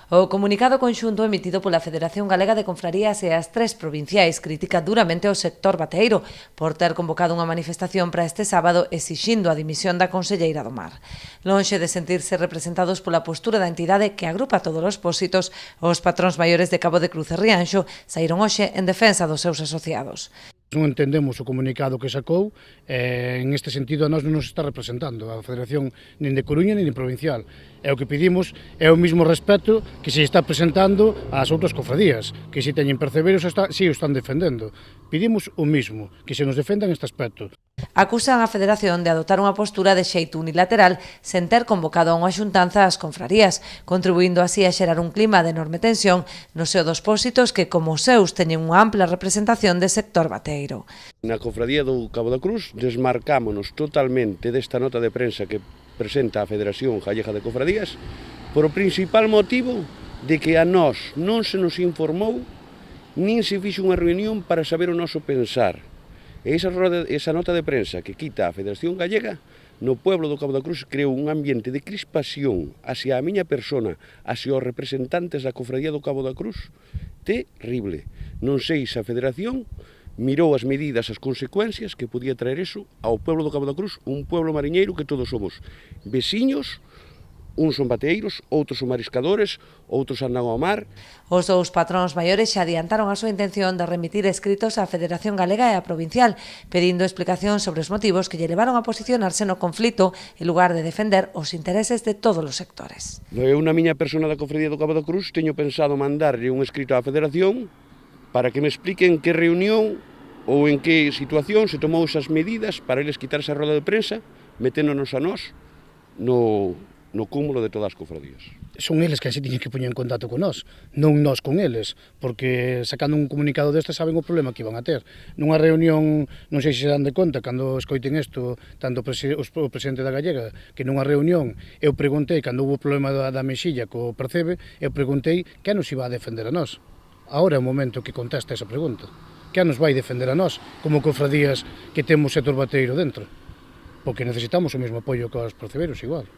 O comunicado conxunto emitido pola Federación Galega de Confrarías e as tres provinciais critica duramente o sector bateeiro por ter convocado unha manifestación para este sábado exixindo a dimisión da conselleira do Mar. Lonxe de sentirse representados pola postura da entidade que agrupa todos os pósitos, os patróns maiores de Cabo de Cruz e Rianxo saíron hoxe en defensa dos seus asociados. Non entendemos o comunicado que sacou, en este sentido a nós non nos está representando a Federación nin de Coruña nin de Provincial. E o que pedimos é o mismo respeto que se está presentando ás outras cofradías, que se teñen perceberos si o están defendendo. Pedimos o mismo, que se nos defendan este aspecto. Acusan a Federación de adoptar unha postura de xeito unilateral sen ter convocado a unha xuntanza ás confrarías, contribuindo así a xerar un clima de enorme tensión no seo dos pósitos que, como os seus, teñen unha ampla representación de sector bateeiro. Na cofradía do Cabo da Cruz desmarcámonos totalmente desta nota de prensa que presenta a Federación Gallega de Cofradías por o principal motivo de que a nós non se nos informou nin se fixo unha reunión para saber o noso pensar. E esa nota de prensa que quita a Federación Gallega no pueblo do Cabo da Cruz creou un ambiente de crispación hacia a miña persona, hacia os representantes da cofradía do Cabo da Cruz, terrible. Non sei se a Federación mirou as medidas, as consecuencias que podía traer eso ao pueblo do Cabo da Cruz, un pueblo mariñeiro que todos somos veciños. Uns son bateeiros, outros son mariscadores, outros andan ao mar. Os dous patróns maiores xa adiantaron a súa intención de remitir escritos á Federación Galega e á Provincial, pedindo explicación sobre os motivos que lle levaron a posicionarse no conflito en lugar de defender os intereses de todos os sectores. Eu, na miña persona da Cofradía do Cabo da Cruz, teño pensado mandarlle un escrito á Federación para que me expliquen que reunión ou en que situación se tomou esas medidas para eles quitarse a roda de prensa, meténdonos a nós no cúmulo de todas as cofradías. Son eles que se tiñen que poñer en contacto con nós, non nós con eles, porque sacando un comunicado deste saben o problema que iban a ter. Nunha reunión, non sei se se dan de conta, cando escoiten isto, tanto o presidente da Gallega, que nunha reunión eu preguntei, cando hubo o problema da mexilla co Percebe, eu preguntei que nos iba a defender a nós. Agora é o momento que contesta esa pregunta. Que nos vai defender a nós, como cofradías que temos sector bateiro dentro? Porque necesitamos o mesmo apoio que os perceberos igual.